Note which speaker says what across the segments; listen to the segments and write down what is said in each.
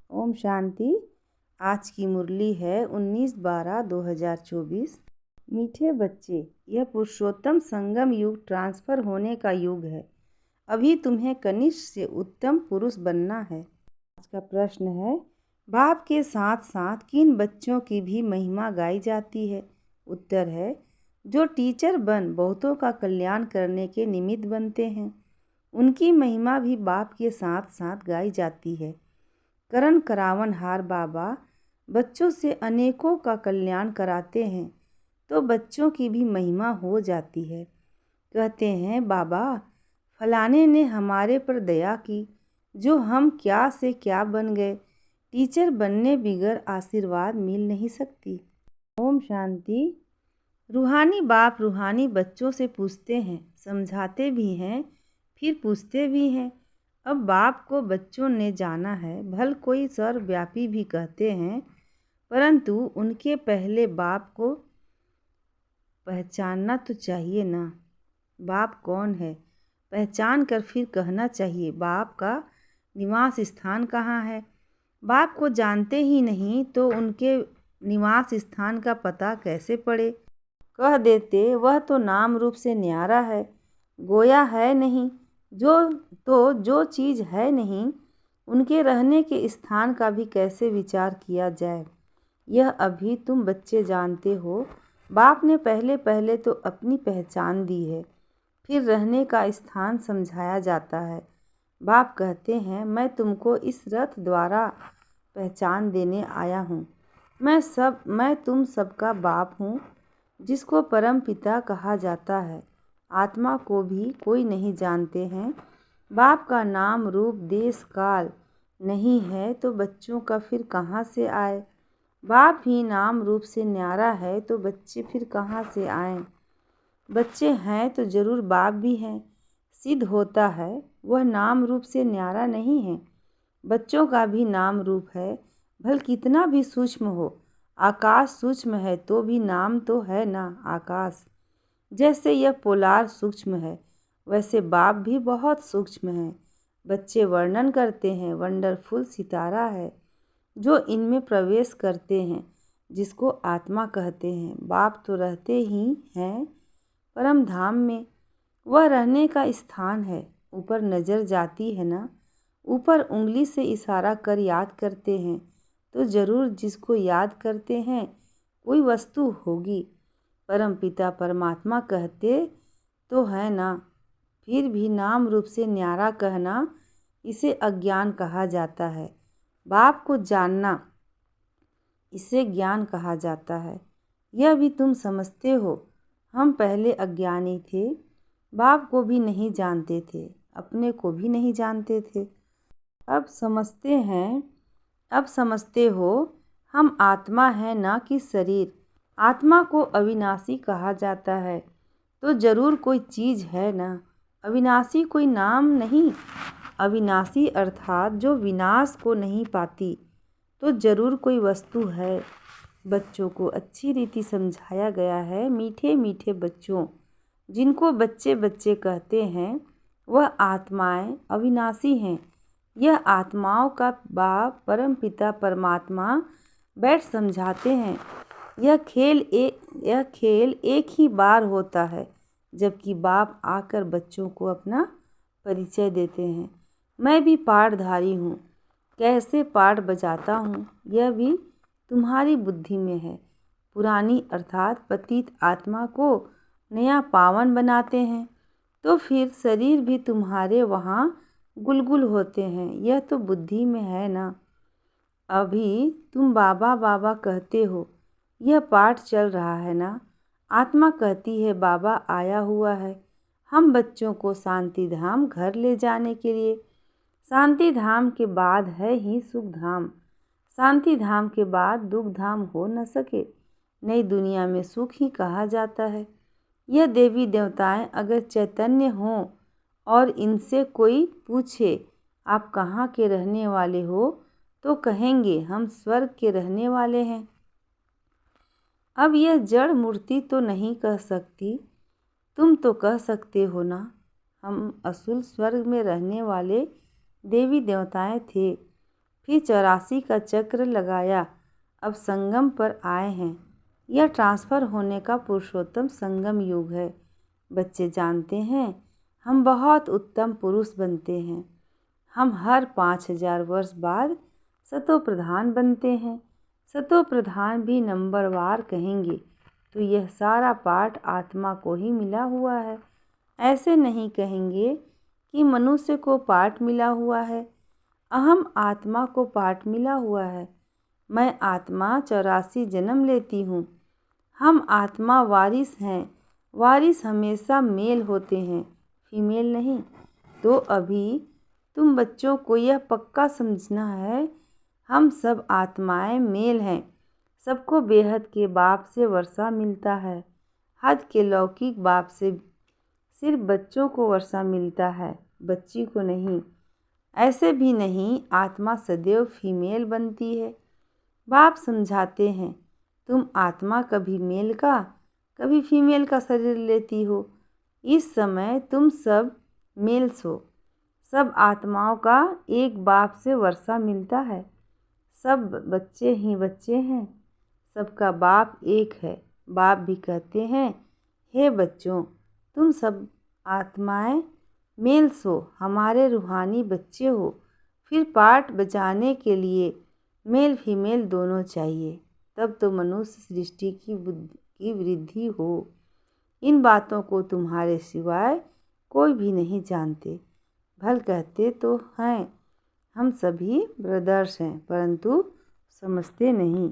Speaker 1: ओम शांति। आज की मुरली है 19/12/2024। मीठे बच्चे, यह पुरुषोत्तम संगम युग ट्रांसफ़र होने का युग है। अभी तुम्हें कनिष्ठ से उत्तम पुरुष बनना है। आज का प्रश्न है, बाप के साथ साथ किन बच्चों की भी महिमा गाई जाती है? उत्तर है, जो टीचर बन बहुतों का कल्याण करने के निमित्त बनते हैं, उनकी महिमा भी बाप के साथ साथ गाई जाती है। करण करावनहार बाबा बच्चों से अनेकों का कल्याण कराते हैं, तो बच्चों की भी महिमा हो जाती है। कहते हैं, बाबा फलाने ने हमारे पर दया की, जो हम क्या से क्या बन गए। टीचर बनने बिगर आशीर्वाद मिल नहीं सकती। ओम शांति। रूहानी बाप रूहानी बच्चों से पूछते हैं, समझाते भी हैं, फिर पूछते भी हैं। अब बाप को बच्चों ने जाना है, भल कोई सर्वव्यापी भी कहते हैं, परंतु उनके पहले बाप को पहचानना तो चाहिए ना। बाप कौन है, पहचान कर फिर कहना चाहिए बाप का निवास स्थान कहाँ है। बाप को जानते ही नहीं तो उनके निवास स्थान का पता कैसे पड़े। कह देते वह तो नाम रूप से न्यारा है, गोया है नहीं। जो चीज़ है नहीं, उनके रहने के स्थान का भी कैसे विचार किया जाए। यह अभी तुम बच्चे जानते हो। बाप ने पहले पहले तो अपनी पहचान दी है, फिर रहने का स्थान समझाया जाता है। बाप कहते हैं, मैं तुमको इस रथ द्वारा पहचान देने आया हूँ। मैं तुम सबका बाप हूँ, जिसको परम पिता कहा जाता है। आत्मा को भी कोई नहीं जानते हैं। बाप का नाम रूप देश काल नहीं है तो बच्चों का फिर कहाँ से आए। बाप ही नाम रूप से न्यारा है तो बच्चे फिर कहाँ से आएं। बच्चे हैं तो जरूर बाप भी हैं। सिद्ध होता है वह नाम रूप से न्यारा नहीं है। बच्चों का भी नाम रूप है, भल कितना भी सूक्ष्म हो। आकाश सूक्ष्म है तो भी नाम तो है ना आकाश। जैसे यह पोलार सूक्ष्म है, वैसे बाप भी बहुत सूक्ष्म है। बच्चे वर्णन करते हैं, वंडरफुल सितारा है जो इनमें प्रवेश करते हैं, जिसको आत्मा कहते हैं। बाप तो रहते ही हैं परम धाम में, वह रहने का स्थान है। ऊपर नज़र जाती है ना, ऊपर उंगली से इशारा कर याद करते हैं, तो ज़रूर जिसको याद करते हैं कोई वस्तु होगी। परम पिता परमात्मा कहते तो है ना, फिर भी नाम रूप से न्यारा कहना, इसे अज्ञान कहा जाता है। बाप को जानना, इसे ज्ञान कहा जाता है। यह भी तुम समझते हो। हम पहले अज्ञानी थे, बाप को भी नहीं जानते थे, अपने को भी नहीं जानते थे। अब समझते हो हम आत्मा है ना कि शरीर। आत्मा को अविनाशी कहा जाता है, तो ज़रूर कोई चीज़ है ना। अविनाशी कोई नाम नहीं। अविनाशी अर्थात जो विनाश को नहीं पाती, तो ज़रूर कोई वस्तु है। बच्चों को अच्छी रीति समझाया गया है। मीठे मीठे बच्चों, जिनको बच्चे बच्चे कहते हैं, वह आत्माएं अविनाशी हैं। यह आत्माओं का बाप परम पिता परमात्मा बैठ समझाते हैं। यह खेल एक ही बार होता है, जबकि बाप आकर बच्चों को अपना परिचय देते हैं। मैं भी पाठधारी हूँ, कैसे पाठ बजाता हूँ यह भी तुम्हारी बुद्धि में है। पुरानी अर्थात पतित आत्मा को नया पावन बनाते हैं, तो फिर शरीर भी तुम्हारे वहाँ गुलगुल होते हैं। यह तो बुद्धि में है ना। अभी तुम बाबा बाबा कहते हो, यह पाठ चल रहा है ना। आत्मा कहती है बाबा आया हुआ है हम बच्चों को शांति धाम घर ले जाने के लिए। शांति धाम के बाद है ही सुख धाम। शांति धाम के बाद दुख धाम हो न सके। नई दुनिया में सुख ही कहा जाता है। यह देवी देवताएं अगर चैतन्य हों और इनसे कोई पूछे आप कहाँ के रहने वाले हो, तो कहेंगे हम स्वर्ग के रहने वाले हैं। अब यह जड़ मूर्ति तो नहीं कह सकती, तुम तो कह सकते हो ना, हम असुल स्वर्ग में रहने वाले देवी देवताएं थे, फिर 84 का चक्र लगाया, अब संगम पर आए हैं। यह ट्रांसफ़र होने का पुरुषोत्तम संगम युग है। बच्चे जानते हैं, हम बहुत उत्तम पुरुष बनते हैं। हम हर 5000 वर्ष बाद सतो प्रधान बनते हैं। सतो प्रधान भी नंबरवार कहेंगे तो यह सारा पाठ आत्मा को ही मिला हुआ है। ऐसे नहीं कहेंगे कि मनुष्य को पाठ मिला हुआ है। अहम आत्मा को पाठ मिला हुआ है। मैं आत्मा 84 जन्म लेती हूँ। हम आत्मा वारिस हैं। वारिस हमेशा मेल होते हैं, फीमेल नहीं। तो अभी तुम बच्चों को यह पक्का समझना है, हम सब आत्माएं मेल हैं। सबको बेहद के बाप से वर्षा मिलता है। हद के लौकिक बाप से सिर्फ बच्चों को वर्षा मिलता है, बच्ची को नहीं। ऐसे भी नहीं, आत्मा सदैव फीमेल बनती है। बाप समझाते हैं, तुम आत्मा कभी मेल का कभी फीमेल का शरीर लेती हो। इस समय तुम सब मेल्स हो। सब आत्माओं का एक बाप से वर्षा मिलता है। सब बच्चे ही बच्चे हैं। सबका बाप एक है। बाप भी कहते हैं, हे बच्चों, तुम सब आत्माएं मेल्स हो, हमारे रूहानी बच्चे हो। फिर पाठ बजाने के लिए मेल फीमेल दोनों चाहिए, तब तो मनुष्य सृष्टि की वृद्धि हो। इन बातों को तुम्हारे सिवाय कोई भी नहीं जानते। भल कहते तो हैं, हम सभी ब्रदर्स हैं, परंतु समझते नहीं।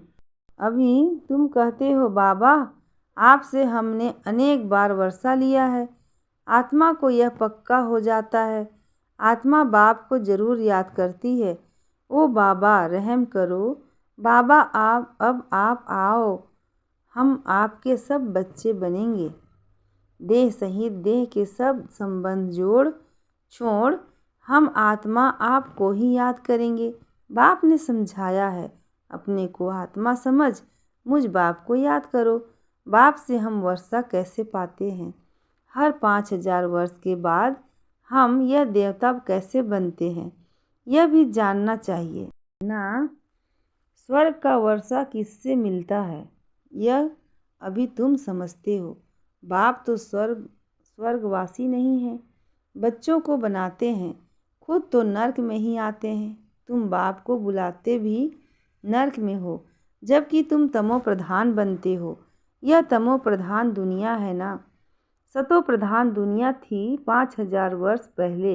Speaker 1: अभी तुम कहते हो, बाबा आपसे हमने अनेक बार वर्षा लिया है। आत्मा को यह पक्का हो जाता है। आत्मा बाप को जरूर याद करती है। ओ बाबा रहम करो, बाबा अब आप आओ, हम आपके सब बच्चे बनेंगे। देह सहित देह के सब संबंध छोड़ हम आत्मा आपको ही याद करेंगे। बाप ने समझाया है, अपने को आत्मा समझ, मुझ बाप को याद करो। बाप से हम वर्षा कैसे पाते हैं? हर 5000 वर्ष के बाद हम यह देवता कैसे बनते हैं, यह भी जानना चाहिए ना। स्वर्ग का वर्षा किससे मिलता है, यह अभी तुम समझते हो। बाप तो स्वर्गवासी नहीं है, बच्चों को बनाते हैं, खुद तो नर्क में ही आते हैं। तुम बाप को बुलाते भी नर्क में हो, जबकि तुम तमो प्रधान बनते हो। यह तमो प्रधान दुनिया है ना। सतो प्रधान दुनिया थी 5000 वर्ष पहले,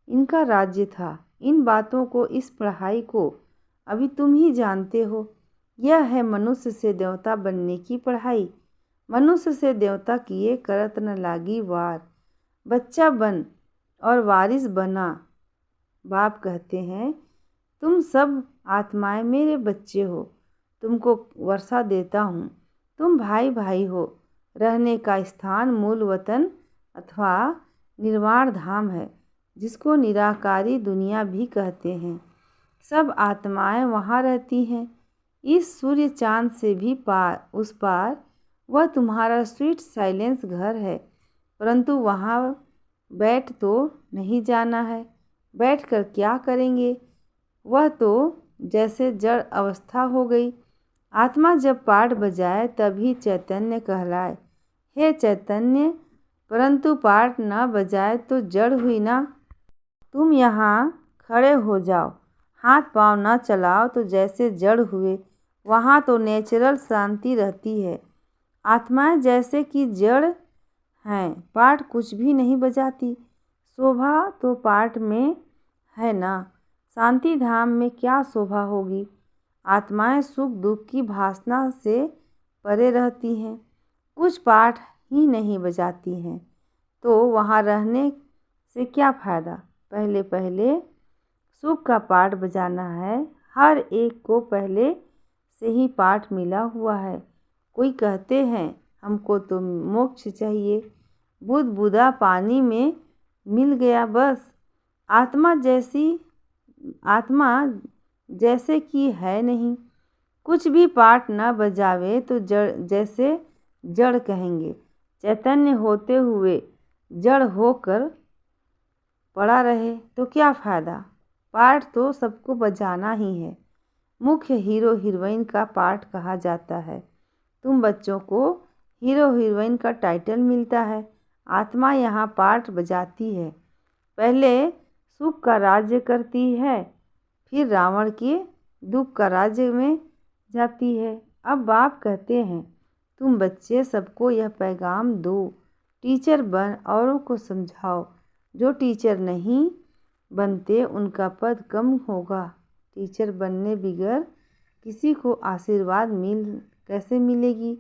Speaker 1: इनका राज्य था। इन बातों को, इस पढ़ाई को अभी तुम ही जानते हो। यह है मनुष्य से देवता बनने की पढ़ाई। मनुष्य से देवता किए करत न लागी वार। बच्चा बन और वारिस बना। बाप कहते हैं, तुम सब आत्माएं मेरे बच्चे हो, तुमको वर्षा देता हूँ। तुम भाई भाई हो। रहने का स्थान मूल वतन अथवा निर्वाण धाम है, जिसको निराकारी दुनिया भी कहते हैं। सब आत्माएं वहाँ रहती हैं। इस सूर्य चांद से भी उस पार वह तुम्हारा स्वीट साइलेंस घर है, परंतु वहाँ बैठ तो नहीं जाना है। बैठकर क्या करेंगे? वह तो जैसे जड़ अवस्था हो गई। आत्मा जब पाठ बजाए तभी चैतन्य कहलाए। हे चैतन्य, परंतु पाठ न बजाए तो जड़ हुई ना। तुम यहाँ खड़े हो जाओ, हाथ पांव न चलाओ तो जैसे जड़ हुए। वहाँ तो नेचुरल शांति रहती है। आत्माएं जैसे कि जड़ हैं, पाठ कुछ भी नहीं बजाती। शोभा तो पाठ में है ना। शांति धाम में क्या शोभा होगी? आत्माएं सुख दुख की भासना से परे रहती हैं, कुछ पाठ ही नहीं बजाती हैं, तो वहाँ रहने से क्या फ़ायदा? पहले पहले सुख का पाठ बजाना है। हर एक को पहले से ही पाठ मिला हुआ है। कोई कहते हैं, हमको तो मोक्ष चाहिए, बुदा पानी में मिल गया बस। आत्मा जैसे कि है नहीं। कुछ भी पाठ न बजावे तो जैसे जड़ कहेंगे। चैतन्य होते हुए जड़ होकर पड़ा रहे तो क्या फ़ायदा? पार्ट तो सबको बजाना ही है। मुख्य हीरो हीरोइन का पार्ट कहा जाता है। तुम बच्चों को हीरो हीरोइन का टाइटल मिलता है। आत्मा यहाँ पार्ट बजाती है। पहले सुख का राज्य करती है, फिर रावण के दुख का राज्य में जाती है। अब बाप कहते हैं, तुम बच्चे सबको यह पैगाम दो, टीचर बन औरों को समझाओ। जो टीचर नहीं बनते उनका पद कम होगा। टीचर बनने बगैर किसी को आशीर्वाद कैसे मिलेगी?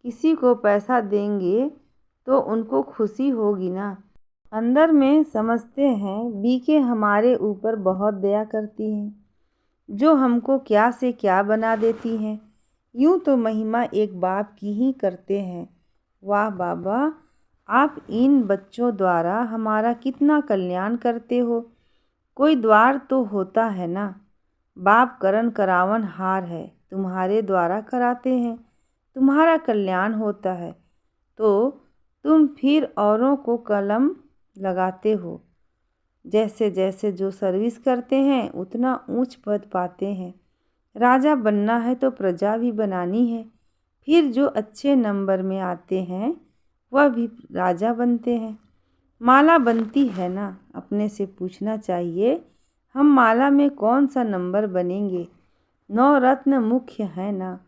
Speaker 1: किसी को पैसा देंगे तो उनको खुशी होगी ना। अंदर में समझते हैं बीके हमारे ऊपर बहुत दया करती हैं, जो हमको क्या से क्या बना देती हैं। यूँ तो महिमा एक बाप की ही करते हैं। वाह बाबा, आप इन बच्चों द्वारा हमारा कितना कल्याण करते हो। कोई द्वार तो होता है ना। बाप करन करावन हार है, तुम्हारे द्वारा कराते हैं, तुम्हारा कल्याण होता है तो तुम फिर औरों को कलम लगाते हो। जैसे जैसे जो सर्विस करते हैं उतना ऊंच पद पाते हैं। राजा बनना है तो प्रजा भी बनानी है। फिर जो अच्छे नंबर में आते हैं वह भी राजा बनते हैं। माला बनती है ना, अपने से पूछना चाहिए हम माला में कौन सा नंबर बनेंगे। 9 रत्न मुख्य है ना,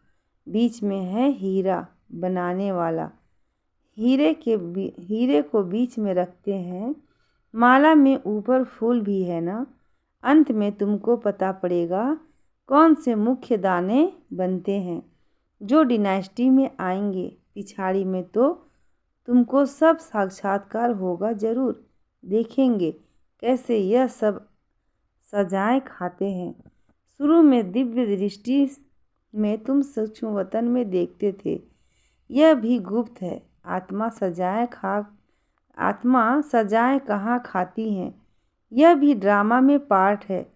Speaker 1: बीच में है हीरा बनाने वाला। हीरे को बीच में रखते हैं। माला में ऊपर फूल भी है ना। अंत में तुमको पता पड़ेगा कौन से मुख्य दाने बनते हैं जो डिनाइस्टी में आएंगे। पिछाड़ी में तो तुमको सब साक्षात्कार होगा जरूर। देखेंगे कैसे यह सब सजाएं खाते हैं। शुरू में दिव्य दृष्टि में तुम सूक्ष्म वतन में देखते थे, यह भी गुप्त है। आत्मा सजाएं कहाँ खाती हैं, यह भी ड्रामा में पार्ट है।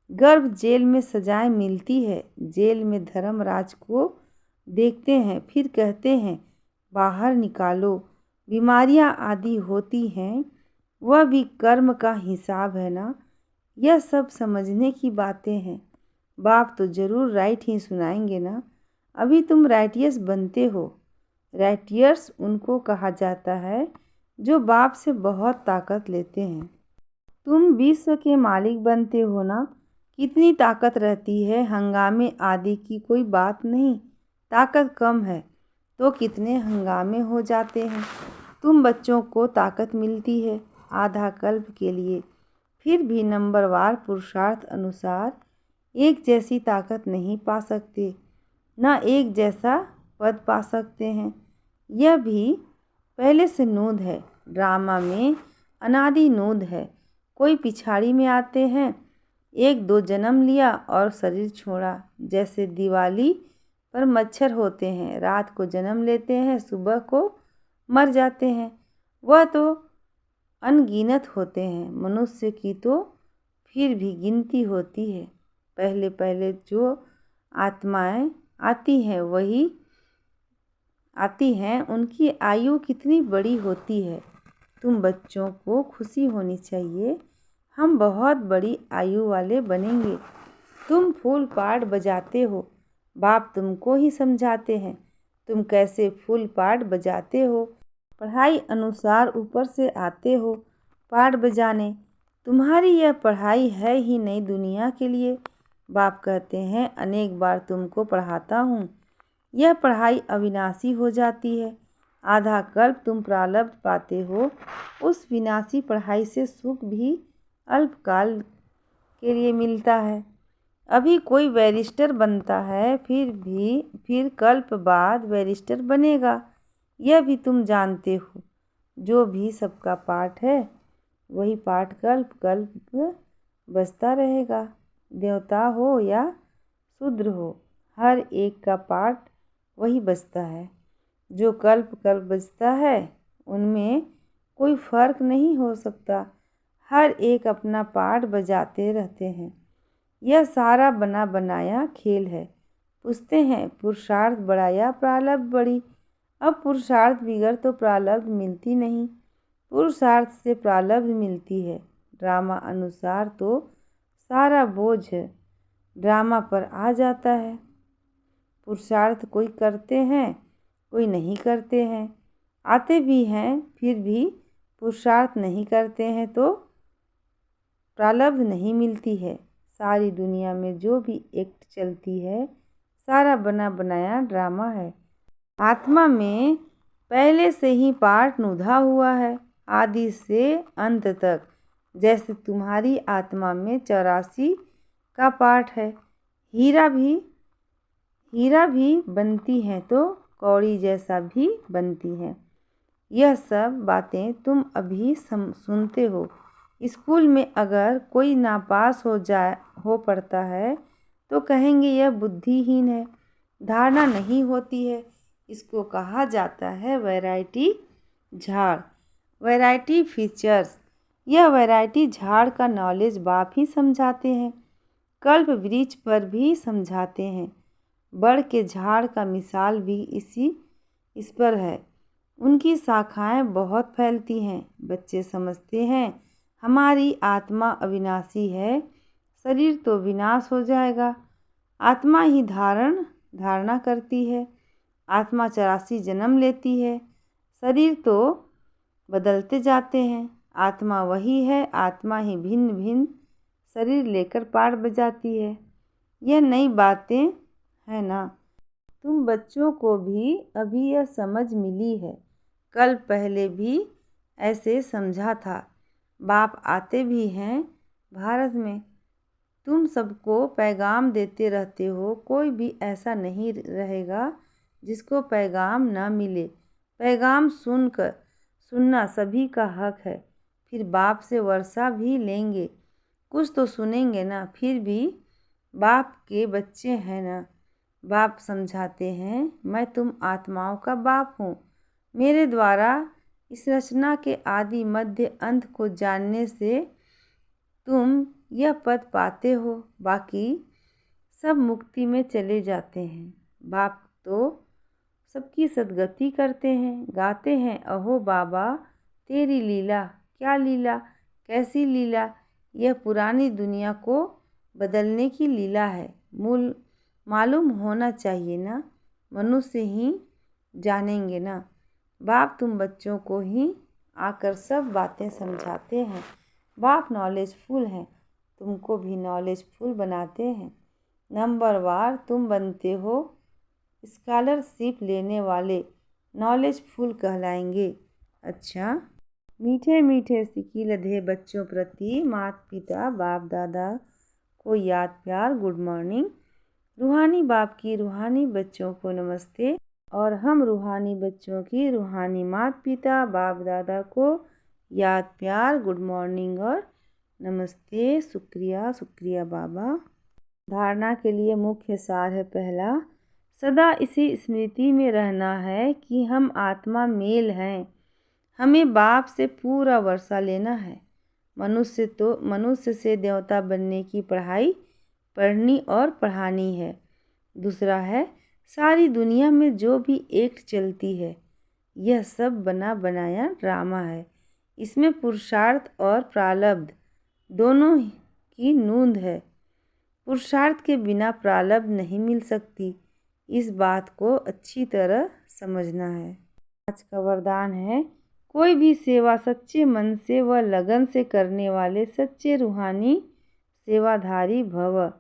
Speaker 1: गर्भ जेल में सजाएं मिलती है। जेल में धर्मराज को देखते हैं, फिर कहते हैं बाहर निकालो। बीमारियां आदि होती हैं, वह भी कर्म का हिसाब है ना। यह सब समझने की बातें हैं। बाप तो ज़रूर राइट ही सुनाएंगे ना। अभी तुम राइटियर्स बनते हो। राइटियर्स उनको कहा जाता है जो बाप से बहुत ताकत लेते हैं। तुम विश्व के मालिक बनते हो ना। कितनी ताकत रहती है, हंगामे आदि की कोई बात नहीं। ताकत कम है तो कितने हंगामे हो जाते हैं। तुम बच्चों को ताकत मिलती है आधा कल्प के लिए, फिर भी नंबरवार पुरुषार्थ अनुसार एक जैसी ताकत नहीं पा सकते, ना एक जैसा पद पा सकते हैं। यह भी पहले से नोंद है। ड्रामा में अनादि नोंद है। कोई पिछाड़ी में आते हैं, 1-2 जन्म लिया और शरीर छोड़ा। जैसे दिवाली पर मच्छर होते हैं, रात को जन्म लेते हैं, सुबह को मर जाते हैं। वह तो अनगिनत होते हैं। मनुष्य की तो फिर भी गिनती होती है। पहले पहले जो आत्माएं आती हैं उनकी आयु कितनी बड़ी होती है। तुम बच्चों को खुशी होनी चाहिए, हम बहुत बड़ी आयु वाले बनेंगे। तुम फुल पार्ट बजाते हो, बाप तुमको ही समझाते हैं तुम कैसे फुल पार्ट बजाते हो। पढ़ाई अनुसार ऊपर से आते हो पार्ट बजाने। तुम्हारी यह पढ़ाई है ही नई दुनिया के लिए। बाप कहते हैं अनेक बार तुमको पढ़ाता हूँ। यह पढ़ाई अविनाशी हो जाती है। आधा कल्प तुम प्रारब्ध पाते हो। उस विनाशी पढ़ाई से सुख भी अल्पकाल के लिए मिलता है। अभी कोई बैरिस्टर बनता है, फिर कल्प बाद बैरिस्टर बनेगा। यह भी तुम जानते हो। जो भी सबका पाठ है वही पाठ कल्प कल्प बजता रहेगा। देवता हो या शूद्र हो, हर एक का पाठ वही बजता है। जो कल्प कल्प बजता है उनमें कोई फर्क नहीं हो सकता। हर एक अपना पाठ बजाते रहते हैं। यह सारा बना बनाया खेल है। पूछते हैं पुरुषार्थ बड़ा या प्रारब्ध बड़ी। अब पुरुषार्थ बिगड़ तो प्रारब्ध मिलती नहीं, पुरुषार्थ से प्रारब्ध मिलती है। ड्रामा अनुसार तो सारा बोझ ड्रामा पर आ जाता है। पुरुषार्थ कोई करते हैं, कोई नहीं करते हैं, आते भी हैं फिर भी पुरुषार्थ नहीं करते हैं तो प्रारब्ध नहीं मिलती है। सारी दुनिया में जो भी एक्ट चलती है सारा बना बनाया ड्रामा है। आत्मा में पहले से ही पार्ट नुधा हुआ है, आदि से अंत तक। जैसे तुम्हारी आत्मा में 84 का पार्ट है। हीरा भी बनती हैं तो कौड़ी जैसा भी बनती हैं। यह सब बातें तुम अभी सुनते हो। स्कूल में अगर कोई नापास हो पड़ता है तो कहेंगे यह बुद्धिहीन है, धारणा नहीं होती है। इसको कहा जाता है वैरायटी झाड़, वैरायटी फीचर्स। यह वैरायटी झाड़ का नॉलेज बाप ही समझाते हैं, कल्प वृक्ष पर भी समझाते हैं। बड़ के झाड़ का मिसाल भी इस पर है। उनकी शाखाएं बहुत फैलती हैं। बच्चे समझते हैं हमारी आत्मा अविनाशी है, शरीर तो विनाश हो जाएगा। आत्मा ही धारणा करती है। आत्मा 84 जन्म लेती है, शरीर तो बदलते जाते हैं। आत्मा वही है, आत्मा ही भिन्न भिन्न शरीर लेकर पार बजाती है। यह नई बातें है ना। तुम बच्चों को भी अभी यह समझ मिली है, कल पहले भी ऐसे समझा था। बाप आते भी हैं भारत में, तुम सबको पैगाम देते रहते हो। कोई भी ऐसा नहीं रहेगा जिसको पैगाम ना मिले। पैगाम सुनना सभी का हक है। फिर बाप से वर्षा भी लेंगे, कुछ तो सुनेंगे ना। फिर भी बाप के बच्चे हैं ना। बाप समझाते हैं मैं तुम आत्माओं का बाप हूँ। मेरे द्वारा इस रचना के आदि मध्य अंत को जानने से तुम यह पद पाते हो। बाकी सब मुक्ति में चले जाते हैं। बाप तो सबकी सद्गति करते हैं, गाते हैं अहो बाबा तेरी लीला। क्या लीला, कैसी लीला? यह पुरानी दुनिया को बदलने की लीला है। मालूम होना चाहिए ना, मनुष्य ही जानेंगे ना। बाप तुम बच्चों को ही आकर सब बातें समझाते हैं। बाप नॉलेजफुल हैं, तुमको भी नॉलेजफुल बनाते हैं। नंबरवार तुम बनते हो, स्कॉलरशिप लेने वाले नॉलेजफुल कहलाएंगे। अच्छा, मीठे मीठे सिक्की लधे बच्चों प्रति माता पिता बाप दादा को याद प्यार गुड मॉर्निंग। रूहानी बाप की रूहानी बच्चों को नमस्ते। और हम रूहानी बच्चों की रूहानी माता पिता बाप दादा को याद प्यार गुड मॉर्निंग और नमस्ते। शुक्रिया बाबा। धारणा के लिए मुख्य सार है पहला, सदा इसी स्मृति में रहना है कि हम आत्मा मेल हैं। हमें बाप से पूरा वर्षा लेना है। मनुष्य से देवता बनने की पढ़ाई पढ़नी और पढ़ानी है। दूसरा है सारी दुनिया में जो भी एक्ट चलती है यह सब बना बनाया ड्रामा है। इसमें पुरुषार्थ और प्रारब्ध दोनों की नूंद है। पुरुषार्थ के बिना प्रारब्ध नहीं मिल सकती। इस बात को अच्छी तरह समझना है। आज का वरदान है, कोई भी सेवा सच्चे मन से व लगन से करने वाले सच्चे रूहानी सेवाधारी भव।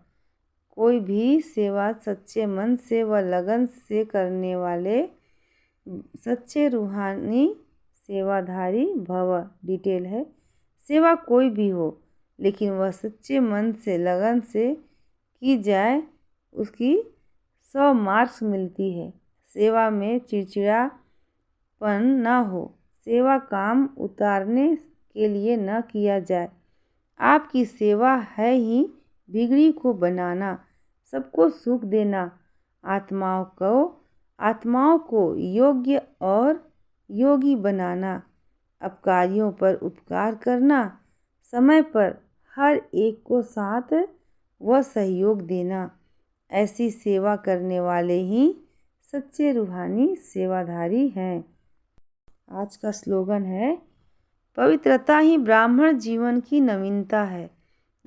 Speaker 1: कोई भी सेवा सच्चे मन से व लगन से करने वाले सच्चे रूहानी सेवाधारी भव। डिटेल है, सेवा कोई भी हो लेकिन वह सच्चे मन से लगन से की जाए उसकी 100 मार्क्स मिलती है। सेवा में चिड़चिड़ापन न हो। सेवा काम उतारने के लिए न किया जाए। आपकी सेवा है ही बिगड़ी को बनाना, सबको सुख देना, आत्माओं को योग्य और योगी बनाना, अपकारियों पर उपकार करना, समय पर हर एक को साथ व सहयोग देना। ऐसी सेवा करने वाले ही सच्चे रूहानी सेवाधारी हैं। आज का स्लोगन है, पवित्रता ही ब्राह्मण जीवन की नवीनता है।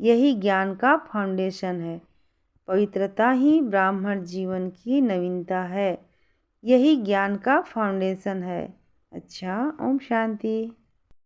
Speaker 1: यही ज्ञान का फाउंडेशन है। पवित्रता ही ब्राह्मण जीवन की नवीनता है। यही ज्ञान का फाउंडेशन है। अच्छा, ओम शांति।